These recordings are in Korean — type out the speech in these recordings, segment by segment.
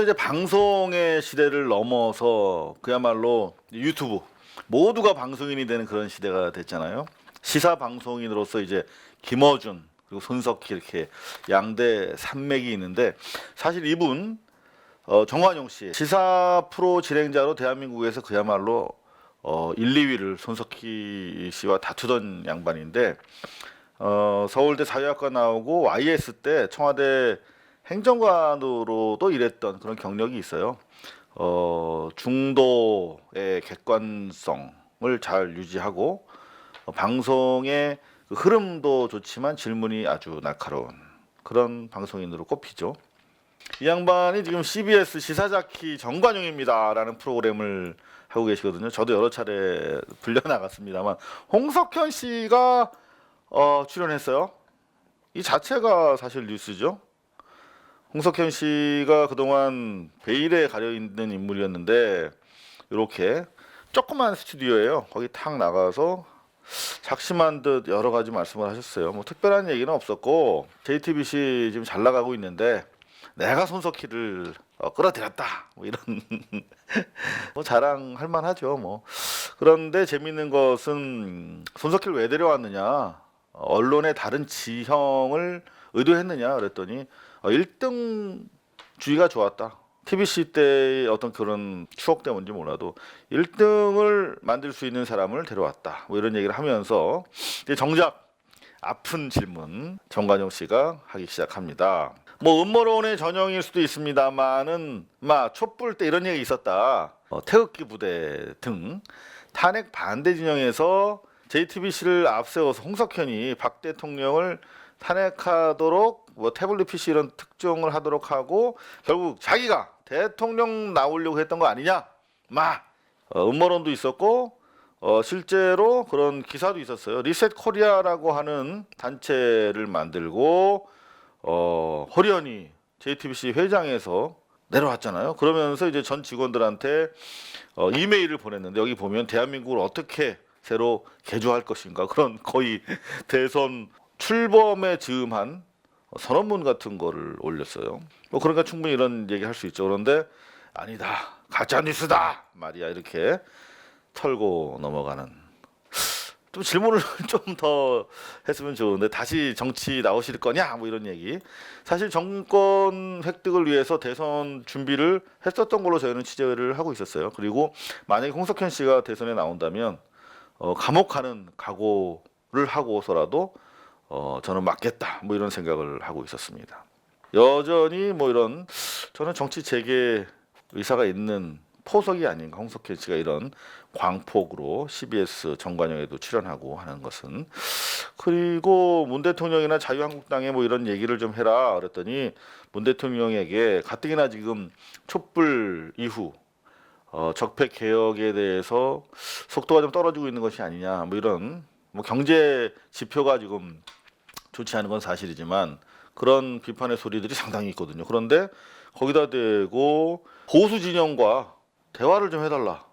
이제 방송의 시대를 넘어서 그야말로 유튜브 모두가 방송인이 되는 그런 시대가 됐잖아요. 시사 방송인으로서 이제 김어준 그리고 손석희 이렇게 양대 산맥이 있는데 사실 이분 정관용 씨 시사 프로 진행자로 대한민국에서 그야말로 1, 2위를 손석희 씨와 다투던 양반인데 서울대 사회학과 나오고 YS 때 청와대 행정관으로도 일했던 그런 경력이 있어요. 중도의 객관성을 잘 유지하고 방송의 그 흐름도 좋지만 질문이 아주 날카로운 그런 방송인으로 꼽히죠. 이 양반이 지금 CBS 시사자키 정관용입니다라는 프로그램을 하고 계시거든요. 저도 여러 차례 불려 나갔습니다만 홍석현 씨가 출연했어요. 이 자체가 사실 뉴스죠. 홍석현 씨가 그동안 베일에 가려 있는 인물이었는데 이렇게 조그만 스튜디오예요. 거기 탁 나가서 작심한 듯 여러 가지 말씀을 하셨어요. 뭐 특별한 얘기는 없었고 JTBC 지금 잘 나가고 있는데 내가 손석희를 끌어들였다 뭐 이런 뭐 자랑할 만하죠. 뭐 그런데 재밌는 것은 손석희를 왜 데려왔느냐, 언론의 다른 지형을 의도했느냐 그랬더니 1등 주의가 좋았다. TBC 때의 어떤 그런 추억 때문인지 몰라도 1등을 만들 수 있는 사람을 데려왔다. 뭐 이런 얘기를 하면서 이제 정작 아픈 질문 정관용 씨가 하기 시작합니다. 뭐 음모론의 전형일 수도 있습니다만은 촛불 때 이런 얘기 있었다. 태극기 부대 등 탄핵 반대 진영에서 JTBC를 앞세워서 홍석현이 박 대통령을 탄핵하도록 뭐 태블릿 PC 이런 특종을 하도록 하고 결국 자기가 대통령 나오려고 했던 거 아니냐. 음모론도 있었고 실제로 그런 기사도 있었어요. 리셋 코리아라고 하는 단체를 만들고 호련히 JTBC 회장에서 내려왔잖아요. 그러면서 이제 전 직원들한테 이메일을 보냈는데 여기 보면 대한민국을 어떻게 새로 개조할 것인가 그런 거의 대선 출범에 즈음한 선언문 같은 거를 올렸어요. 뭐 그러니까 충분히 이런 얘기 할 수 있죠. 그런데 아니다, 가짜 뉴스다 말이야 이렇게 털고 넘어가는. 좀 질문을 좀 더 했으면 좋은데 다시 정치 나오실 거냐 뭐 이런 얘기. 사실 정권 획득을 위해서 대선 준비를 했었던 걸로 저희는 취재를 하고 있었어요. 그리고 만약에 홍석현 씨가 대선에 나온다면 감옥 가는 각오를 하고서라도 저는 맞겠다 뭐 이런 생각을 하고 있었습니다. 여전히 뭐 이런 저는 정치 재개 의사가 있는 포석이 아닌가. 홍석현 씨가 이런 광폭으로 CBS 정관용에도 출연하고 하는 것은. 그리고 문 대통령이나 자유한국당에 뭐 이런 얘기를 좀 해라 그랬더니 문 대통령에게 가뜩이나 지금 촛불 이후 적폐 개혁에 대해서 속도가 좀 떨어지고 있는 것이 아니냐 뭐 이런 뭐 경제 지표가 지금 좋지 않은 건 사실이지만 그런 비판의 소리들이 상당히 있거든요. 그런데 거기다 대고 보수 진영과 대화를 좀 해달라.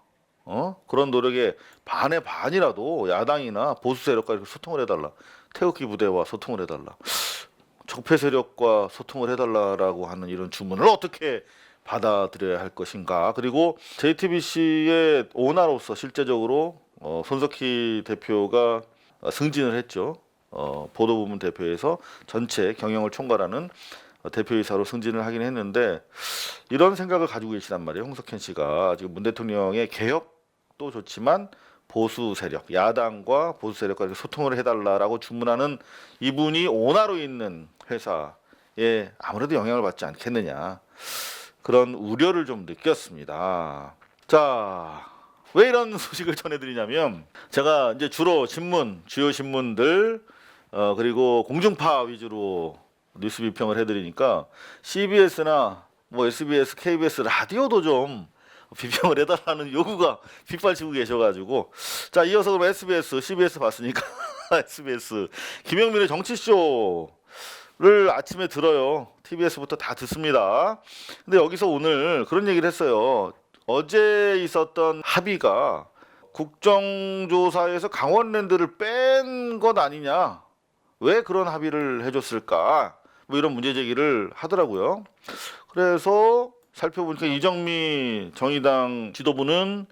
그런 노력에 반의 반이라도 야당이나 보수 세력과 이렇게 소통을 해달라. 태극기 부대와 소통을 해달라. 적폐 세력과 소통을 해달라라고 하는 이런 주문을 어떻게 받아들여야 할 것인가. 그리고 JTBC의 오너로서 실제적으로 손석희 대표가 승진을 했죠. 보도부문 대표에서 전체 경영을 총괄하는 대표이사로 승진을 하긴 했는데 이런 생각을 가지고 계시단 말이에요. 홍석현 씨가 지금 문 대통령의 개혁도 좋지만 보수 세력, 야당과 보수 세력과 이렇게 소통을 해달라라고 주문하는 이분이 오너로 있는 회사에 아무래도 영향을 받지 않겠느냐 그런 우려를 좀 느꼈습니다. 자, 왜 이런 소식을 전해드리냐면 제가 이제 주로 신문, 주요 신문들 그리고 공중파 위주로 뉴스 비평을 해드리니까 CBS나 뭐 SBS, KBS 라디오도 좀 비평을 해달라는 요구가 빗발치고 계셔가지고 자 이어서 그럼 SBS, CBS 봤으니까 SBS 김영민의 정치쇼를 아침에 들어요. TBS부터 다 듣습니다. 근데 여기서 오늘 그런 얘기를 했어요. 어제 있었던 합의가 국정조사에서 강원랜드를 뺀 것 아니냐. 왜 그런 합의를 해줬을까? 뭐 이런 문제 제기를 하더라고요. 그래서 살펴보니까 이정미 정의당 지도부는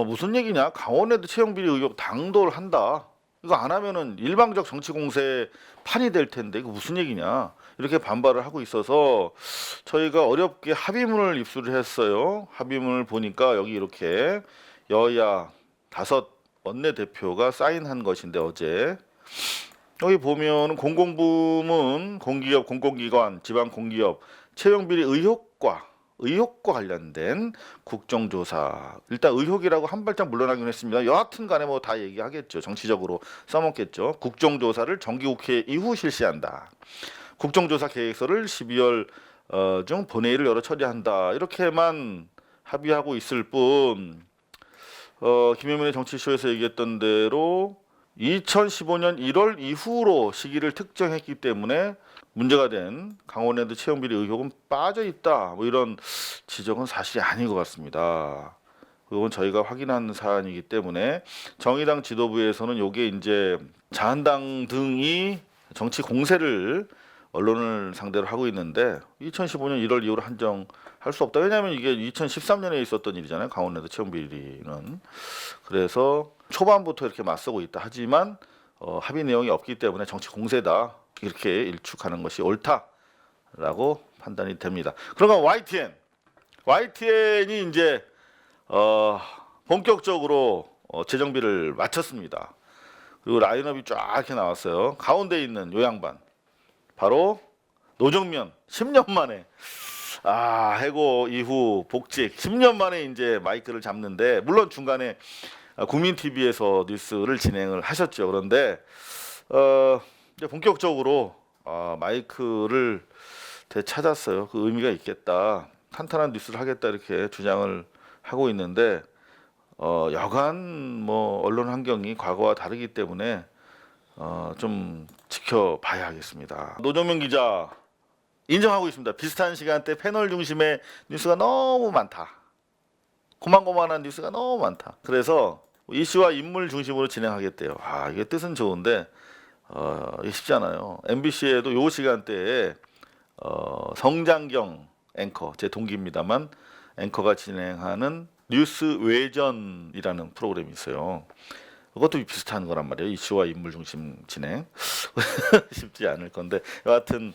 무슨 얘기냐? 강원에도 채용비리 의혹 당도를 한다. 이거 안 하면은 일방적 정치 공세 판이 될 텐데 이거 무슨 얘기냐? 이렇게 반발을 하고 있어서 저희가 어렵게 합의문을 입수를 했어요. 합의문을 보니까 여기 이렇게 여야 5 원내대표가 사인한 것인데 어제 여기 보면 공공부문, 공기업, 공공기관, 지방공기업 채용비리 의혹과 관련된 국정조사. 일단 의혹이라고 한 발짝 물러나긴 했습니다. 여하튼 간에 뭐 다 얘기하겠죠. 정치적으로 써먹겠죠. 국정조사를 정기국회 이후 실시한다. 국정조사 계획서를 12월 중 본회의를 열어 처리한다. 이렇게만 합의하고 있을 뿐 김혜민의 정치쇼에서 얘기했던 대로 2015년 1월 이후로 시기를 특정했기 때문에 문제가 된 강원랜드 채용비리 의혹은 빠져 있다. 뭐 이런 지적은 사실이 아닌 것 같습니다. 그건 저희가 확인한 사안이기 때문에 정의당 지도부에서는 요게 이제 자한당 등이 정치 공세를 언론을 상대로 하고 있는데 2015년 1월 이후로 한정할 수 없다. 왜냐하면 이게 2013년에 있었던 일이잖아요. 강원랜드 채용비리는. 그래서 초반부터 이렇게 맞서고 있다. 하지만 합의 내용이 없기 때문에 정치 공세다. 이렇게 일축하는 것이 옳다라고 판단이 됩니다. 그러면 YTN이 이제 본격적으로 재정비를 마쳤습니다. 그리고 라인업이 쫙 이렇게 나왔어요. 가운데 있는 요 양반 바로 노정면 10년 만에 해고 이후 복직 10년 만에 이제 마이크를 잡는데 물론 중간에 국민 TV에서 뉴스를 진행을 하셨죠. 그런데 이제 본격적으로 마이크를 되찾았어요. 그 의미가 있겠다. 탄탄한 뉴스를 하겠다 이렇게 주장을 하고 있는데 여간 뭐 언론 환경이 과거와 다르기 때문에 좀 지켜봐야 하겠습니다. 노정면 기자 인정하고 있습니다. 비슷한 시간대 패널 중심의 뉴스가 너무 많다. 고만고만한 뉴스가 너무 많다. 그래서 이슈와 인물 중심으로 진행하겠대요. 이게 뜻은 좋은데 이게 쉽지 않아요. MBC에도 요 시간대에 성장경 앵커, 제 동기입니다만 앵커가 진행하는 뉴스 외전이라는 프로그램이 있어요. 그것도 비슷한 거란 말이에요. 이슈와 인물 중심 진행. 쉽지 않을 건데 여하튼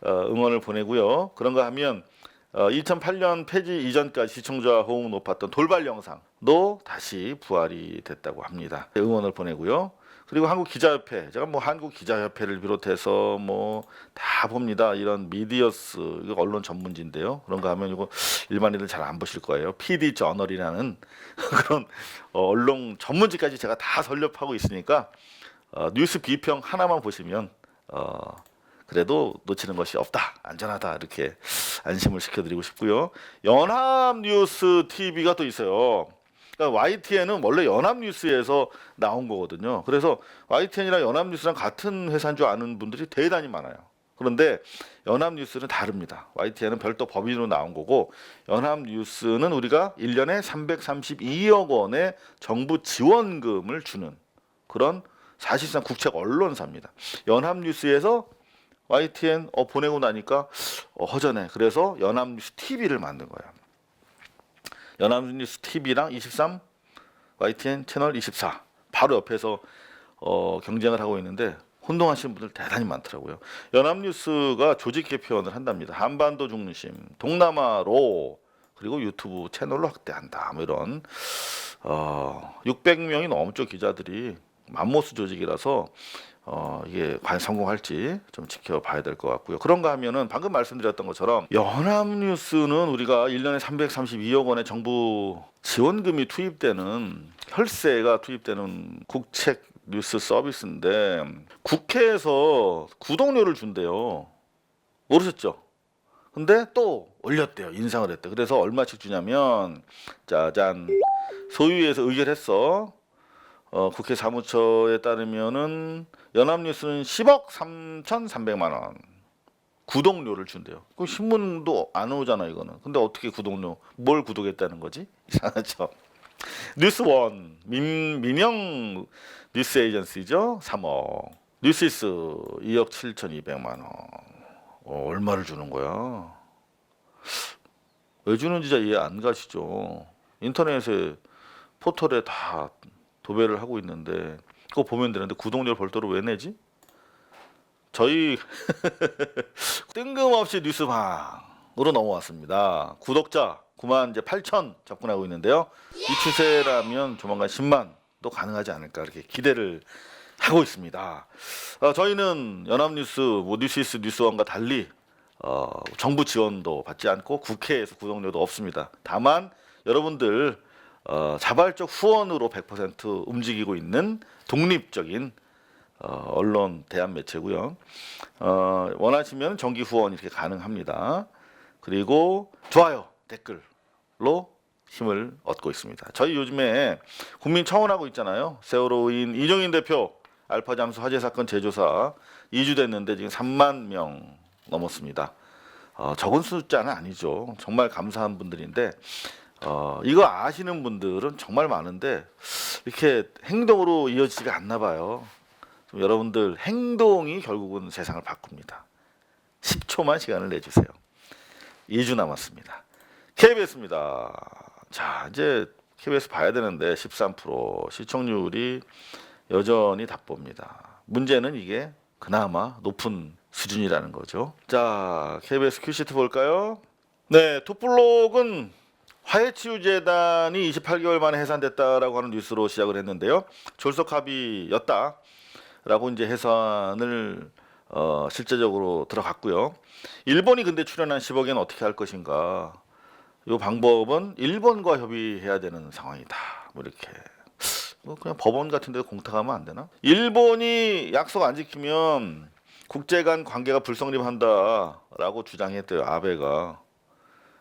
응원을 보내고요. 그런가 하면 2008년 폐지 이전까지 시청자 호응이 높았던 돌발 영상도 다시 부활이 됐다고 합니다. 응원을 보내고요. 그리고 한국기자협회, 제가 뭐 한국기자협회를 비롯해서 뭐 다 봅니다. 이런 미디어스, 이거 언론 전문지인데요. 그런가 하면 이거 일반인들 잘 안 보실 거예요. PD 저널이라는 그런 언론 전문지까지 제가 다 설립하고 있으니까 뉴스 비평 하나만 보시면 그래도 놓치는 것이 없다, 안전하다 이렇게 안심을 시켜드리고 싶고요. 연합뉴스 TV가 또 있어요. 그러니까 YTN은 원래 연합뉴스에서 나온 거거든요. 그래서 YTN이랑 연합뉴스랑 같은 회사인 줄 아는 분들이 대단히 많아요. 그런데 연합뉴스는 다릅니다. YTN은 별도 법인으로 나온 거고 연합뉴스는 우리가 1년에 332억 원의 정부 지원금을 주는 그런 사실상 국책 언론사입니다. 연합뉴스에서 YTN 보내고 나니까 허전해. 그래서 연합뉴스 TV를 만든 거예요. 연합뉴스 TV랑 23 YTN 채널 24 바로 옆에서 경쟁을 하고 있는데 혼동하시는 분들 대단히 많더라고요. 연합뉴스가 조직 개편을 한답니다. 한반도 중심, 동남아로 그리고 유튜브 채널로 확대한다. 뭐 이런 600명이 넘죠 기자들이 맘모스 조직이라서 이게 과연 성공할지 좀 지켜봐야 될 것 같고요. 그런가 하면은 방금 말씀드렸던 것처럼 연합뉴스는 우리가 1년에 332억 원의 정부 지원금이 투입되는 혈세가 투입되는 국책 뉴스 서비스인데 국회에서 구독료를 준대요. 모르셨죠? 근데 또 올렸대요. 인상을 했대. 그래서 얼마씩 주냐면 짜잔 소위에서 의결했어. 국회 사무처에 따르면은 연합뉴스는 10억 3,300만 원 구독료를 준대요. 그 신문도 안 오잖아 이거는. 근데 어떻게 구독료? 뭘 구독했다는 거지? 이상하죠. 뉴스원 민영 뉴스 에이전시죠. 3억. 뉴시스 2억 7,200만 원. 얼마를 주는 거야? 왜 주는지 잘 이해 안 가시죠. 인터넷에 포털에 다 도배를 하고 있는데 그거 보면 되는데 구독료 별도로 왜 내지? 저희 뜬금없이 뉴스방으로 넘어왔습니다. 구독자 9만 이제 8천 접근하고 있는데요. 이 추세라면 조만간 10만도 가능하지 않을까 이렇게 기대를 하고 있습니다. 저희는 연합뉴스, 뭐 뉴시스 뉴스원과 달리 정부 지원도 받지 않고 국회에서 구독료도 없습니다. 다만 여러분들 자발적 후원으로 100% 움직이고 있는 독립적인 언론 대한 매체고요. 원하시면 정기 후원 이렇게 가능합니다. 그리고 좋아요, 댓글로 힘을 얻고 있습니다. 저희 요즘에 국민 청원하고 있잖아요. 세월호인 이정인 대표 알파 잠수 화재 사건 재조사 2주 됐는데 지금 3만 명 넘었습니다. 적은 숫자는 아니죠. 정말 감사한 분들인데 이거 아시는 분들은 정말 많은데 이렇게 행동으로 이어지지가 않나 봐요. 여러분들 행동이 결국은 세상을 바꿉니다. 10초만 시간을 내주세요. 2주 남았습니다. KBS입니다. 자, 이제 KBS 봐야 되는데 13% 시청률이 여전히 답보입니다. 문제는 이게 그나마 높은 수준이라는 거죠. 자, KBS 큐시트 볼까요? 네, 투블록은 화해치유재단이 28개월 만에 해산됐다라고 하는 뉴스로 시작을 했는데요. 졸속 합의였다라고 이제 해산을 실제적으로 들어갔고요. 일본이 근데 출연한 10억엔 어떻게 할 것인가? 이 방법은 일본과 협의해야 되는 상황이다. 뭐 이렇게 그냥 법원 같은 데 공탁하면 안 되나? 일본이 약속 안 지키면 국제 간 관계가 불성립한다라고 주장했대요. 아베가.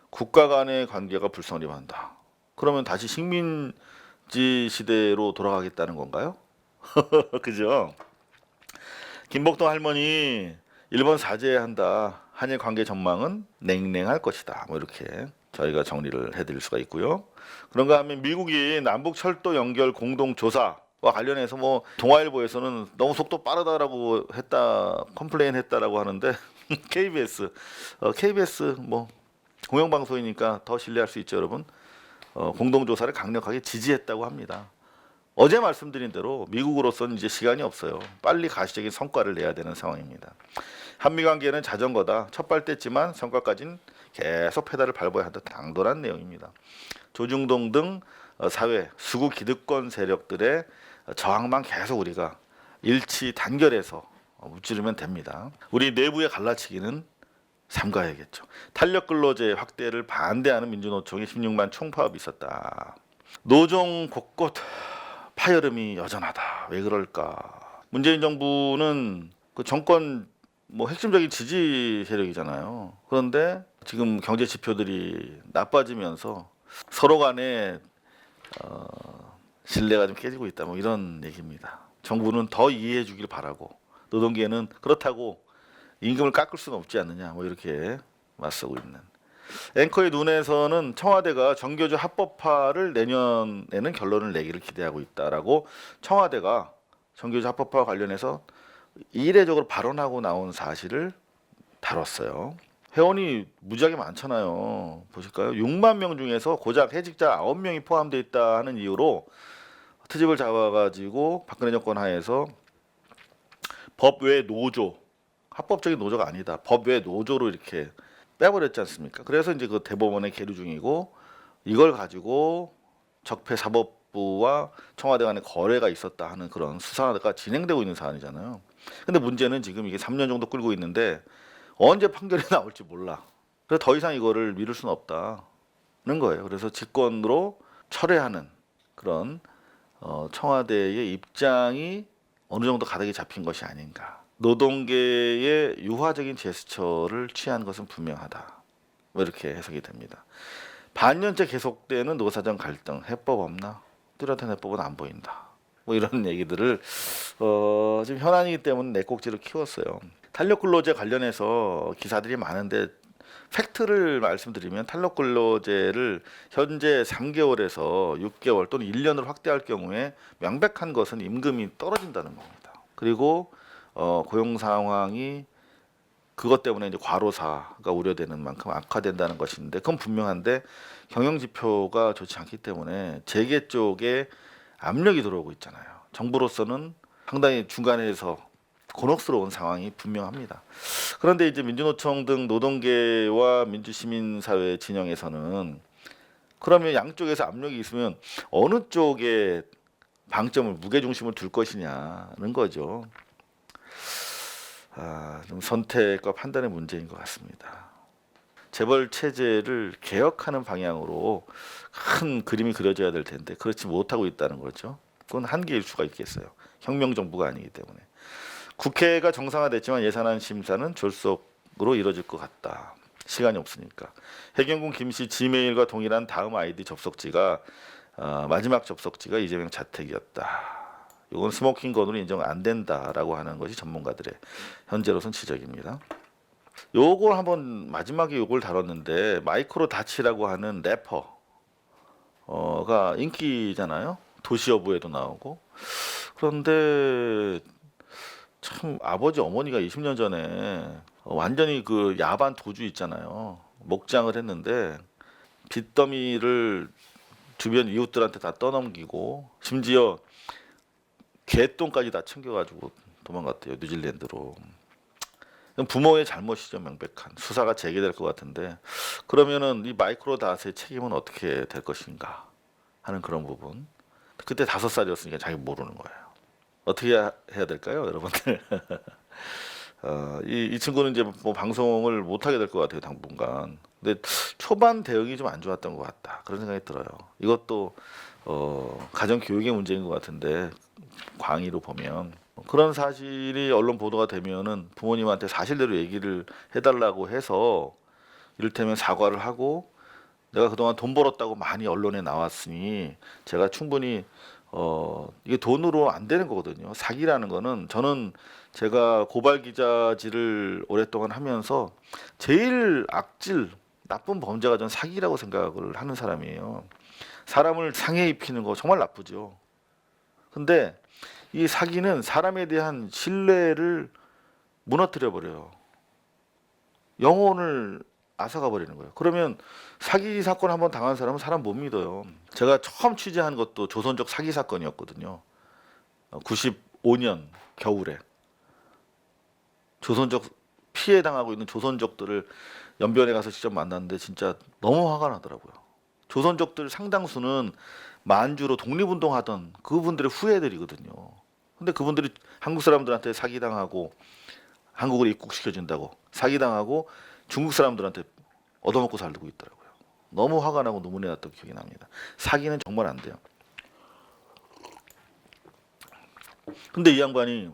국가 간의 관계가 불성립한다. 그러면 다시 식민지 시대로 돌아가겠다는 건가요? 그죠? 김복동 할머니 일본 사죄한다. 한일 관계 전망은 냉랭할 것이다. 뭐 이렇게 저희가 정리를 해드릴 수가 있고요. 그런가 하면 미국이 남북 철도 연결 공동 조사와 관련해서 뭐 동아일보에서는 너무 속도 빠르다라고 했다, 컴플레인 했다라고 하는데 KBS 뭐 공영방송이니까 더 신뢰할 수 있죠, 여러분. 공동조사를 강력하게 지지했다고 합니다. 어제 말씀드린 대로 미국으로서는 이제 시간이 없어요. 빨리 가시적인 성과를 내야 되는 상황입니다. 한미관계는 자전거다. 첫발 뗐지만 성과까지는 계속 페달을 밟아야 한다. 당돌한 내용입니다. 조중동 등 사회 수구 기득권 세력들의 저항만 계속 우리가 일치 단결해서 무찌르면 됩니다. 우리 내부의 갈라치기는 삼가야겠죠. 탄력근로제 확대를 반대하는 민주노총이 16만 총파업이 있었다. 노종 곳곳 파열음이 여전하다. 왜 그럴까? 문재인 정부는 그 정권 뭐 핵심적인 지지 세력이잖아요. 그런데 지금 경제 지표들이 나빠지면서 서로 간에 신뢰가 좀 깨지고 있다. 뭐 이런 얘기입니다. 정부는 더 이해해 주길 바라고 노동계는 그렇다고 임금을 깎을 수는 없지 않느냐. 뭐 이렇게 맞서고 있는. 앵커의 눈에서는 청와대가 정교조 합법화를 내년에는 결론을 내기를 기대하고 있다라고 청와대가 정교조 합법화와 관련해서 이례적으로 발언하고 나온 사실을 다뤘어요. 회원이 무지하게 많잖아요. 보실까요? 6만 명 중에서 고작 해직자 9명이 포함되어 있다 하는 이유로 트집을 잡아가지고 박근혜 정권 하에서 법외 노조, 합법적인 노조가 아니다. 법외 노조로 이렇게 빼버렸지 않습니까? 그래서 이제 그 대법원에 계류 중이고 이걸 가지고 적폐사법부와 청와대 간의 거래가 있었다 하는 그런 수사가 진행되고 있는 사안이잖아요. 근데 문제는 지금 이게 3년 정도 끌고 있는데 언제 판결이 나올지 몰라. 그래서 더 이상 이거를 미룰 수는 없다는 거예요. 그래서 직권으로 철회하는 그런 청와대의 입장이 어느 정도 가닥이 잡힌 것이 아닌가. 노동계의 유화적인 제스처를 취한 것은 분명하다. 뭐 이렇게 해석이 됩니다. 반년째 계속되는 노사정 갈등, 해법 없나? 뚜렷한 해법은 안 보인다. 뭐 이런 얘기들을 지금 현안이기 때문에 내 꼭지를 키웠어요. 탄력근로제 관련해서 기사들이 많은데 팩트를 말씀드리면 탄력근로제를 현재 3개월에서 6개월 또는 1년으로 확대할 경우에 명백한 것은 임금이 떨어진다는 겁니다. 그리고 고용 상황이 그것 때문에 이제 과로사가 우려되는 만큼 악화된다는 것인데 그건 분명한데 경영 지표가 좋지 않기 때문에 재계 쪽에 압력이 들어오고 있잖아요. 정부로서는 상당히 중간에서 곤혹스러운 상황이 분명합니다. 그런데 이제 민주노총 등 노동계와 민주시민사회 진영에서는 그러면 양쪽에서 압력이 있으면 어느 쪽에 방점을 무게중심을 둘 것이냐는 거죠. 좀 선택과 판단의 문제인 것 같습니다. 재벌 체제를 개혁하는 방향으로 큰 그림이 그려져야 될 텐데 그렇지 못하고 있다는 거죠. 그건 한계일 수가 있겠어요. 혁명 정부가 아니기 때문에. 국회가 정상화됐지만 예산안 심사는 졸속으로 이뤄질 것 같다. 시간이 없으니까. 해경군 김씨 지메일과 동일한 다음 아이디 접속지가 마지막 접속지가 이재명 자택이었다. 이건 스모킹 건으로 인정 안 된다라고 하는 것이 전문가들의 현재로선 지적입니다. 요걸 한번 마지막에 요걸 다뤘는데 마이크로 다치라고 하는 래퍼가 인기잖아요. 도시여부에도 나오고. 그런데 참 아버지 어머니가 20년 전에 완전히 그 야반 도주 있잖아요. 목장을 했는데 빚더미를 주변 이웃들한테 다 떠넘기고 심지어 개똥까지 다 챙겨가지고 도망갔대요. 뉴질랜드로. 부모의 잘못이죠. 명백한 수사가 재개될 것 같은데 그러면은 이 마이크로 닷의 책임은 어떻게 될 것인가 하는 그런 부분. 그때 5살이었으니까 자기 모르는 거예요. 어떻게 해야 될까요, 여러분들? 이 친구는 이제 뭐 방송을 못 하게 될 것 같아요, 당분간. 근데 초반 대응이 좀 안 좋았던 것 같다. 그런 생각이 들어요. 이것도 가정 교육의 문제인 것 같은데 광의로 보면 그런 사실이 언론 보도가 되면은 부모님한테 사실대로 얘기를 해달라고 해서 이를테면 사과를 하고 내가 그동안 돈 벌었다고 많이 언론에 나왔으니 제가 충분히 이게 돈으로 안 되는 거거든요. 사기라는 거는 저는 제가 고발 기자질을 오랫동안 하면서 제일 악질 나쁜 범죄가 전 사기라고 생각을 하는 사람이에요. 사람을 상해 입히는 거 정말 나쁘죠. 근데 이 사기는 사람에 대한 신뢰를 무너뜨려 버려요. 영혼을 앗아가 버리는 거예요. 그러면 사기 사건 한번 당한 사람은 사람 못 믿어요. 제가 처음 취재한 것도 조선족 사기 사건이었거든요. 95년 겨울에 조선족 피해 당하고 있는 조선족들을 연변에 가서 직접 만났는데 진짜 너무 화가 나더라고요. 조선족들 상당수는 만주로 독립운동하던 그분들의 후예들이거든요. 근데 그분들이 한국 사람들한테 사기당하고 한국을 입국시켜준다고 사기당하고 중국 사람들한테 얻어먹고 살고 있더라고요. 너무 화가 나고 눈물이 났던 기억이 납니다. 사기는 정말 안 돼요. 근데 이 양반이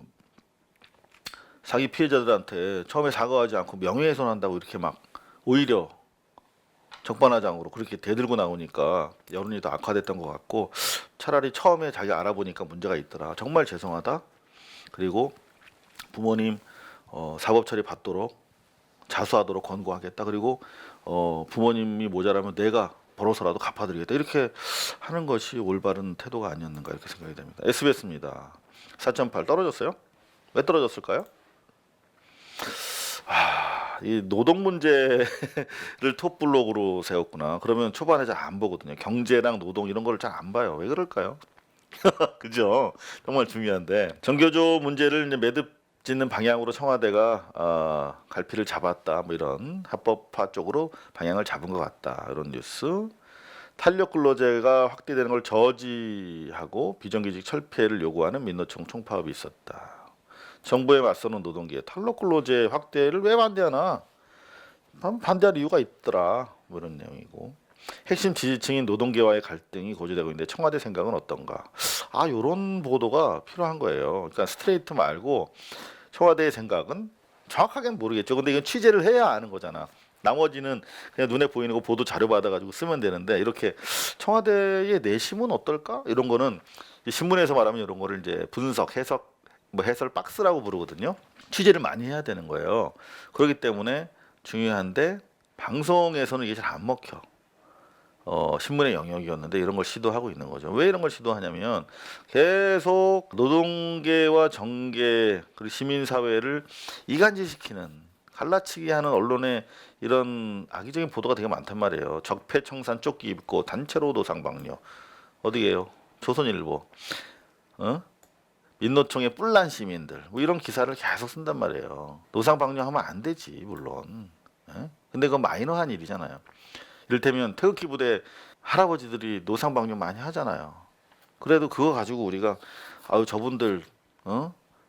사기 피해자들한테 처음에 사과하지 않고 명예훼손한다고 이렇게 막 오히려 적반하장으로 그렇게 대들고 나오니까 여론이 더 악화됐던 것 같고 차라리 처음에 자기가 알아보니까 문제가 있더라. 정말 죄송하다. 그리고 부모님 사법 처리 받도록 자수하도록 권고하겠다. 그리고 부모님이 모자라면 내가 벌어서라도 갚아드리겠다. 이렇게 하는 것이 올바른 태도가 아니었는가 이렇게 생각이 됩니다. SBS입니다. 4.8 떨어졌어요? 왜 떨어졌을까요? 이 노동 문제를 톱블록으로 세웠구나. 그러면 초반에 잘 안 보거든요. 경제랑 노동 이런 거를 잘 안 봐요. 왜 그럴까요? 그죠? 정말 중요한데 전교조 문제를 이제 매듭 짓는 방향으로 청와대가 갈피를 잡았다. 뭐 이런 합법화 쪽으로 방향을 잡은 것 같다. 이런 뉴스. 탄력 근로제가 확대되는 걸 저지하고 비정규직 철폐를 요구하는 민노총 총파업이 있었다. 정부에 맞서는 노동계 탄력 근로제 확대를 왜 반대하나? 반대할 이유가 있더라. 뭐 이런 내용이고. 핵심 지지층인 노동계와의 갈등이 고조되고 있는데 청와대 생각은 어떤가? 이런 보도가 필요한 거예요. 그러니까 스트레이트 말고 청와대의 생각은 정확하게는 모르겠죠. 근데 이건 취재를 해야 아는 거잖아. 나머지는 그냥 눈에 보이는 거 보도 자료 받아가지고 쓰면 되는데 이렇게 청와대의 내심은 어떨까? 이런 거는 신문에서 말하면 이런 거를 이제 분석, 해석, 뭐 해설 박스라고 부르거든요. 취재를 많이 해야 되는 거예요. 그렇기 때문에 중요한데 방송에서는 이게 잘 안 먹혀. 신문의 영역이었는데 이런 걸 시도하고 있는 거죠. 왜 이런 걸 시도하냐면 계속 노동계와 정계 그리고 시민사회를 이간질시키는 갈라치기 하는 언론에 이런 악의적인 보도가 되게 많단 말이에요. 적폐청산 조끼 입고 단체로 노상방뇨. 어디게요? 조선일보. 민노총의 뿔난 시민들. 뭐 이런 기사를 계속 쓴단 말이에요. 노상방뇨하면 안 되지 물론. 근데 그건 마이너한 일이잖아요. 이를테면 태극기 부대 할아버지들이 노상방뇨 많이 하잖아요. 그래도 그거 가지고 우리가 아유 저분들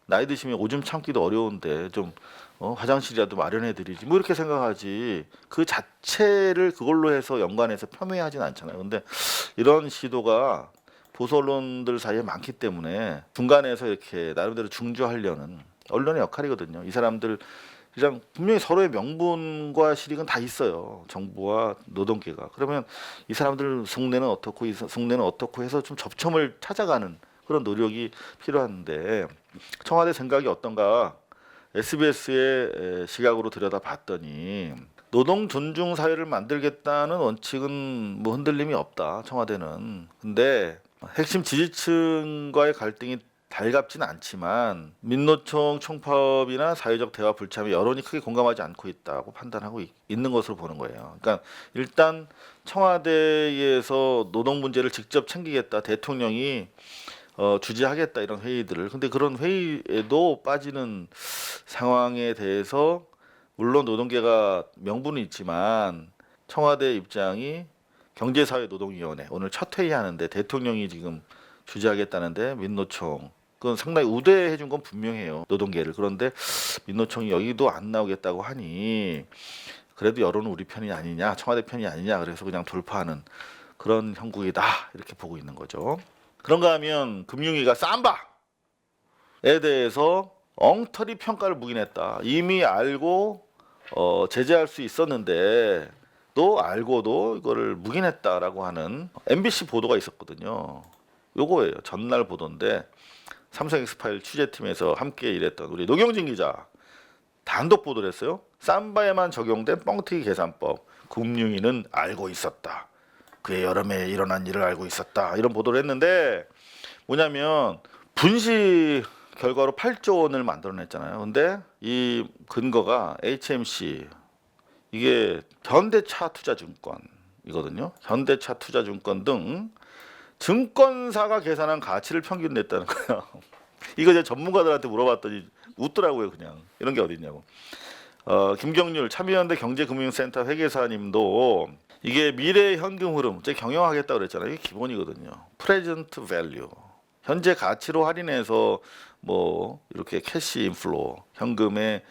나이 드시면 오줌 참기도 어려운데 좀 화장실이라도 마련해 드리지 뭐 이렇게 생각하지 그 자체를 그걸로 해서 연관해서 폄훼하진 않잖아요. 근데 이런 시도가 보수 언론들 사이에 많기 때문에 중간에서 이렇게 나름대로 중주하려는 언론의 역할이거든요. 이 사람들 그냥 분명히 서로의 명분과 실익은 다 있어요. 정부와 노동계가. 그러면 이 사람들 속내는 어떻고 이 속내는 어떻고 해서 좀 접점을 찾아가는 그런 노력이 필요한데 청와대 생각이 어떤가 SBS의 시각으로 들여다봤더니 노동 존중 사회를 만들겠다는 원칙은 뭐 흔들림이 없다. 청와대는. 근데 핵심 지지층과의 갈등이 달갑지는 않지만 민노총 총파업이나 사회적 대화 불참에 여론이 크게 공감하지 않고 있다고 판단하고 있는 것으로 보는 거예요. 그러니까 일단 청와대에서 노동 문제를 직접 챙기겠다 대통령이 주재하겠다 이런 회의들을 근데 그런 회의에도 빠지는 상황에 대해서 물론 노동계가 명분은 있지만 청와대 입장이 경제사회노동위원회 오늘 첫 회의하는데 대통령이 지금 주재하겠다는데 민노총 그건 상당히 우대해 준 건 분명해요. 노동계를. 그런데 민노총이 여기도 안 나오겠다고 하니 그래도 여론은 우리 편이 아니냐 청와대 편이 아니냐 그래서 그냥 돌파하는 그런 형국이다 이렇게 보고 있는 거죠. 그런가 하면 금융위가 삼바에 대해서 엉터리 평가를 묵인했다. 이미 알고 제재할 수 있었는데 또 알고도 이거를 묵인했다라고 하는 MBC 보도가 있었거든요. 요거예요. 전날 보도인데 삼성 엑스파일 취재팀에서 함께 일했던 우리 노경진 기자 단독 보도를 했어요. 삼바에만 적용된 뻥튀기 계산법 금융위는 알고 있었다. 그의 여름에 일어난 일을 알고 있었다. 이런 보도를 했는데 뭐냐면 분식 결과로 8조 원을 만들어냈잖아요. 근데 이 근거가 HMC 이게 현대차투자증권이거든요. 현대차투자증권 등 증권사가 계산한 가치를 평균 냈다는 거예요. 이거 이제 전문가들한테 물어봤더니 웃더라고요. 그냥 이런 게 어디 있냐고. 김경률 참여연대 경제금융센터 회계사님도 이게 미래 현금 흐름, 제 경영하겠다 그랬잖아요. 이게 기본이거든요. 프레젠트 밸류, 현재 가치로 할인해서 뭐 이렇게 캐시 인플로, 현금의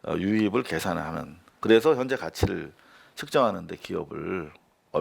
유입을 계산하는. 그래서 현재 가치를 측정하는데 기업을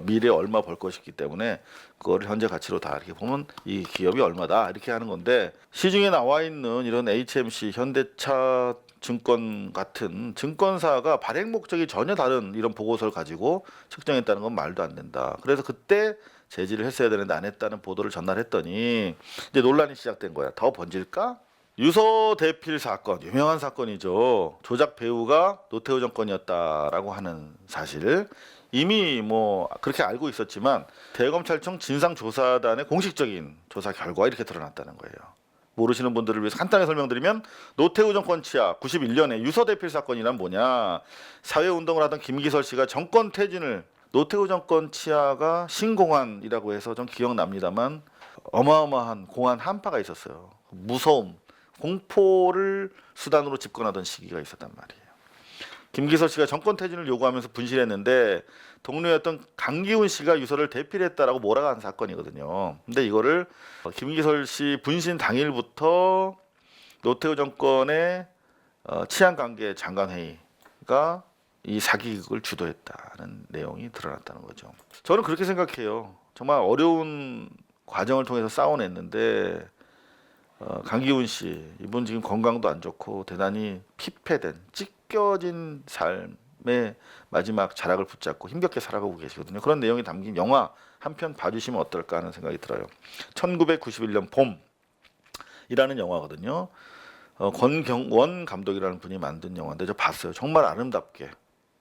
미래에 얼마 벌 것이기 때문에 그걸 현재 가치로 다 이렇게 보면 이 기업이 얼마다 이렇게 하는 건데 시중에 나와 있는 이런 HMC, 현대차 증권 같은 증권사가 발행 목적이 전혀 다른 이런 보고서를 가지고 측정했다는 건 말도 안 된다. 그래서 그때 제지를 했어야 되는데 안 했다는 보도를 전달했더니 이제 논란이 시작된 거야. 더 번질까? 유서 대필 사건, 유명한 사건이죠. 조작 배우가 노태우 정권이었다라고 하는 사실. 이미 뭐 그렇게 알고 있었지만 대검찰청 진상조사단의 공식적인 조사 결과 이렇게 드러났다는 거예요. 모르시는 분들을 위해서 간단히 설명드리면 노태우 정권 치하 91년에 유서 대필 사건이란 뭐냐. 사회운동을 하던 김기설 씨가 정권 퇴진을 노태우 정권 치하가 신공안이라고 해서 좀 기억납니다만 어마어마한 공안 한파가 있었어요. 무서움, 공포를 수단으로 집권하던 시기가 있었단 말이에요. 김기설 씨가 정권 퇴진을 요구하면서 분실했는데 동료였던 강기훈 씨가 유서를 대필했다라고 몰아간 사건이거든요. 근데 이거를 김기설 씨 분신 당일부터 노태우 정권의 치안관계 장관회의가 이 사기극을 주도했다는 내용이 드러났다는 거죠. 저는 그렇게 생각해요. 정말 어려운 과정을 통해서 싸워냈는데 강기훈 씨 이분 지금 건강도 안 좋고 대단히 피폐된 찢겨진 삶의 마지막 자락을 붙잡고 힘겹게 살아가고 계시거든요. 그런 내용이 담긴 영화 한 편 봐주시면 어떨까 하는 생각이 들어요. 1991년 봄이라는 영화거든요. 권경원 감독이라는 분이 만든 영화인데 저 봤어요. 정말 아름답게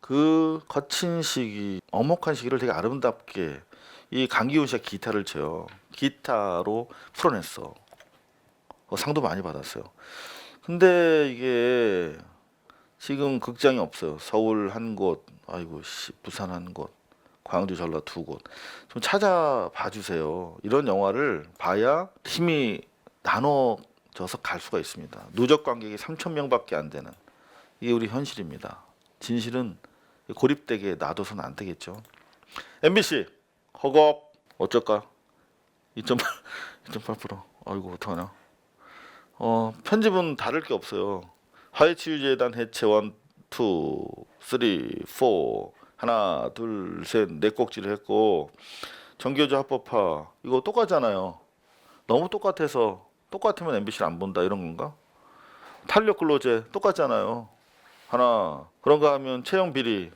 그 거친 시기, 엄혹한 시기를 되게 아름답게 이 강기훈 씨가 기타를 쳐요. 기타로 풀어냈어. 상도 많이 받았어요. 근데 이게 지금 극장이 없어요. 서울 한 곳, 아이고 씨, 부산 한 곳, 광주 전라 두 곳. 좀 찾아봐 주세요. 이런 영화를 봐야 힘이 나눠져서 갈 수가 있습니다. 누적 관객이 3천 명밖에 안 되는 이게 우리 현실입니다. 진실은 고립되게 놔둬서는 안 되겠죠. MBC 허겁 어쩔까? 2.8 2.8%. 아이고 어떡하냐. 편집은 다를 게 없어요. 화해치유재단 해체 1, 2, 3, 4 하나 둘 셋 네 꼭지를 했고 정교조 합법화 이거 똑같잖아요. 너무 똑같으면 MBC를 안 본다 이런 건가? 탄력 근로제 똑같잖아요. 하나 그런가 하면 채용 비리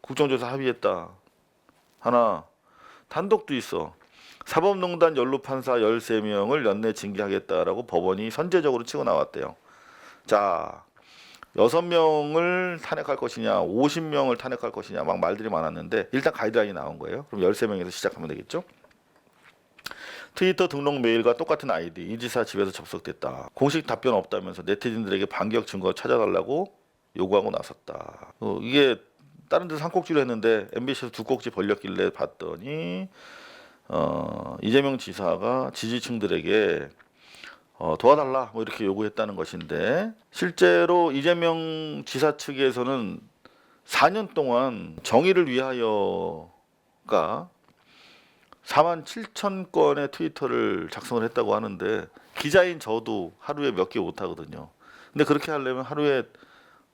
국정조사 합의했다. 하나 단독도 있어. 사법농단 연루판사 13명을 연내 징계하겠다라고 법원이 선제적으로 치고 나왔대요. 자, 6명을 탄핵할 것이냐, 50명을 탄핵할 것이냐 막 말들이 많았는데 일단 가이드라인이 나온 거예요. 그럼 13명에서 시작하면 되겠죠. 트위터 등록 메일과 똑같은 아이디 이 지사 집에서 접속됐다. 공식 답변 없다면서 네티즌들에게 반격 증거 찾아달라고 요구하고 나섰다. 이게 다른 데서 한 꼭지로 했는데 MBC에서 두 꼭지 벌렸길래 봤더니 이재명 지사가 지지층들에게 도와달라 뭐 이렇게 요구했다는 것인데 실제로 이재명 지사 측에서는 4년 동안 정의를 위하여가 4만 7천 건의 트위터를 작성을 했다고 하는데 기자인 저도 하루에 몇 개 못 하거든요. 근데 그렇게 하려면 하루에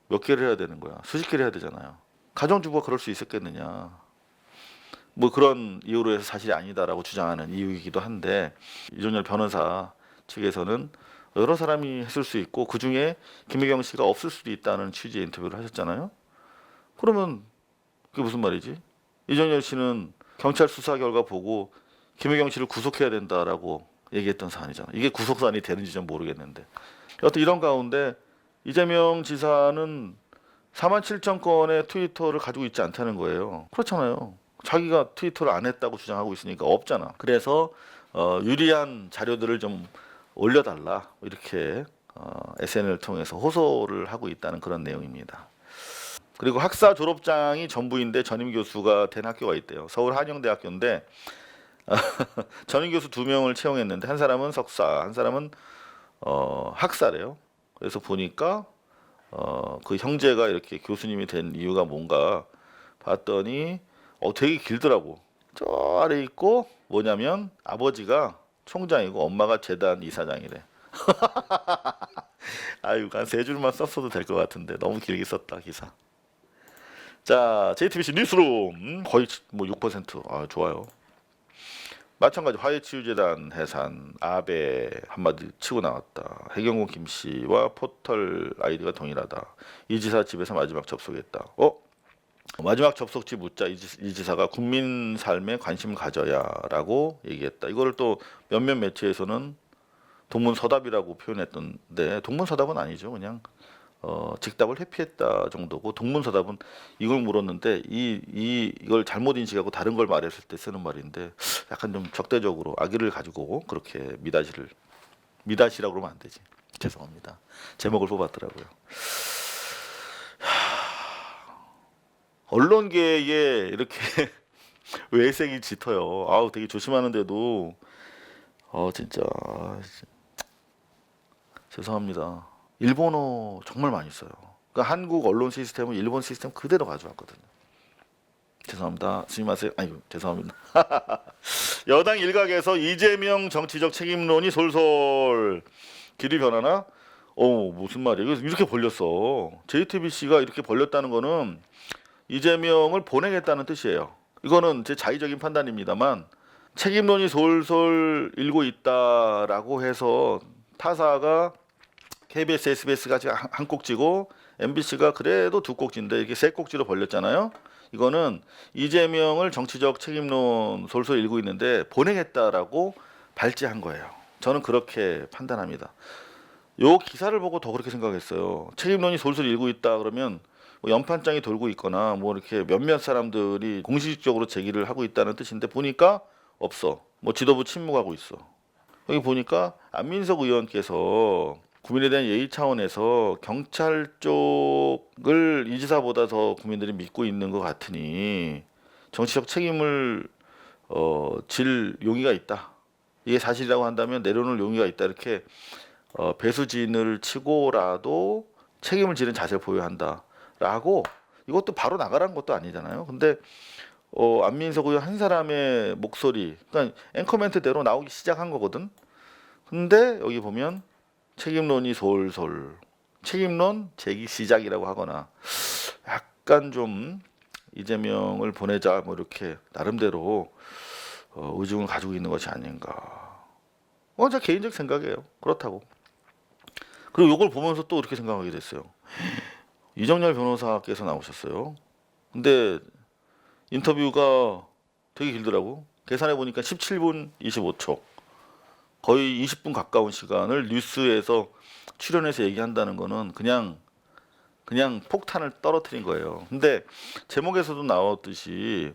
몇 개를 해야 되는 거야. 수십 개를 해야 되잖아요. 가정주부가 그럴 수 있었겠느냐. 뭐 그런 이유로 해서 사실이 아니다라고 주장하는 이유이기도 한데 이종열 변호사 측에서는 여러 사람이 했을 수 있고 그중에 김혜경 씨가 없을 수도 있다는 취지의 인터뷰를 하셨잖아요. 그러면 그게 무슨 말이지? 이종열 씨는 경찰 수사 결과 보고 김혜경 씨를 구속해야 된다라고 얘기했던 사안이잖아요. 이게 구속 사안이 되는지 좀 모르겠는데 여튼 이런 가운데 이재명 지사는 4만 7천 건의 트위터를 가지고 있지 않다는 거예요. 그렇잖아요. 자기가 트위터를 안 했다고 주장하고 있으니까 없잖아. 그래서 유리한 자료들을 좀 올려달라 이렇게 SNS를 통해서 호소를 하고 있다는 그런 내용입니다. 그리고 학사 졸업장이 전부인데 전임 교수가 된 학교가 있대요. 서울 한영대학교인데 전임 교수 2명을 채용했는데 한 사람은 석사, 한 사람은 학사래요. 그래서 보니까 그 형제가 이렇게 교수님이 된 이유가 뭔가 봤더니 되게 길더라고. 저 아래 있고 뭐냐면 아버지가 총장이고 엄마가 재단 이사장이래. 아유, 한 3줄만 썼어도 될 것 같은데 너무 길게 썼다 기사. 자, JTBC 뉴스룸 거의 뭐 6%. 아, 좋아요. 마찬가지 화해치유재단 해산 아베 한마디 치고 나왔다. 해경공 김씨와 포털 아이디가 동일하다. 이 지사 집에서 마지막 접속했다. 마지막 접속지 묻자 이 지사가 국민 삶에 관심 가져야라고 얘기했다. 이거를 또 몇몇 매체에서는 동문서답이라고 표현했던데 동문서답은 아니죠. 그냥 직답을 회피했다 정도고 미문서답은 이걸 물었는데 이걸 잘못 인식하고 다른 걸 말했을 때 쓰는 말인데 약간 좀 적대적으로 악의를 가지고 그렇게 미다시라고 그러면 안 되지. 죄송합니다. 제목을 뽑았더라고요. 언론계에 이렇게 외색이 짙어요. 아우 되게 조심하는데도 진짜 죄송합니다. 일본어 정말 많이 써요. 그러니까 한국 언론 시스템은 일본 시스템 그대로 가져왔거든요. 죄송합니다. 스미마세. 아이고 죄송합니다. 여당 일각에서 이재명 정치적 책임론이 솔솔 길이 변하나? 무슨 말이에요? 이렇게 벌렸어. JTBC가 이렇게 벌렸다는 거는 이재명을 보내겠다는 뜻이에요. 이거는 제 자의적인 판단입니다만 책임론이 솔솔 일고 있다라고 해서 타사가 KBS, SBS가 지금 한 꼭지고 MBC가 그래도 두 꼭지인데 이렇게 세 꼭지로 벌렸잖아요. 이거는 이재명을 정치적 책임론 솔솔 일고 있는데 보내겠다라고 발제한 거예요. 저는 그렇게 판단합니다. 요 기사를 보고 더 그렇게 생각했어요. 책임론이 솔솔 일고 있다 그러면 뭐 연판장이 돌고 있거나 뭐 이렇게 몇몇 사람들이 공식적으로 제기를 하고 있다는 뜻인데 보니까 없어. 뭐 지도부 침묵하고 있어. 여기 보니까 안민석 의원께서 국민에 대한 예의 차원에서 경찰 쪽을 이 지사보다 더 국민들이 믿고 있는 것 같으니 정치적 책임을 질 용의가 있다. 이게 사실이라고 한다면 내려놓을 용의가 있다. 이렇게 배수진을 치고라도 책임을 지는 자세를 보여야 한다라고. 이것도 바로 나가라는 것도 아니잖아요. 근데 안민석 의원 한 사람의 목소리, 그러니까 앵커멘트대로 나오기 시작한 거거든. 근데 여기 보면 책임론이 솔솔, 책임론 제기 시작이라고 하거나 약간 좀 이재명을 보내자 뭐 이렇게 나름대로 의중을 가지고 있는 것이 아닌가. 제 개인적 생각이에요. 그렇다고. 그리고 이걸 보면서 또 이렇게 생각하게 됐어요. 이정열 변호사께서 나오셨어요. 근데 인터뷰가 되게 길더라고. 계산해 보니까 17분 25초. 거의 20분 가까운 시간을 뉴스에서 출연해서 얘기한다는 거는 그냥 폭탄을 떨어뜨린 거예요. 근데 제목에서도 나왔듯이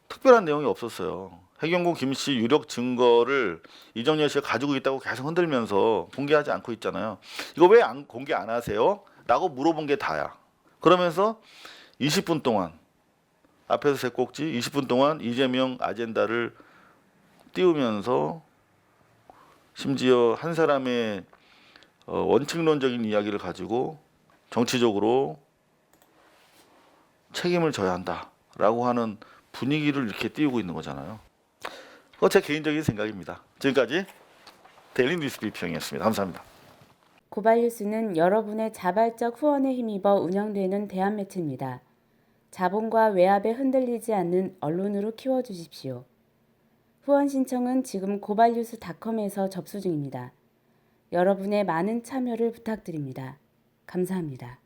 특별한 내용이 없었어요. 해경군 김씨 유력 증거를 이정열 씨가 가지고 있다고 계속 흔들면서 공개하지 않고 있잖아요. 이거 왜 공개 안 하세요? 라고 물어본 게 다야. 그러면서 20분 동안 앞에서 세 꼭지 20분 동안 이재명 아젠다를 띄우면서 심지어 한 사람의 원칙론적인 이야기를 가지고 정치적으로 책임을 져야 한다라고 하는 분위기를 이렇게 띄우고 있는 거잖아요. 그거 제 개인적인 생각입니다. 지금까지 데일리 뉴스 비평이었습니다. 감사합니다. 고발뉴스는 여러분의 자발적 후원에 힘입어 운영되는 대한매체입니다. 자본과 외압에 흔들리지 않는 언론으로 키워주십시오. 후원 신청은 지금 고발뉴스닷컴에서 접수 중입니다. 여러분의 많은 참여를 부탁드립니다. 감사합니다.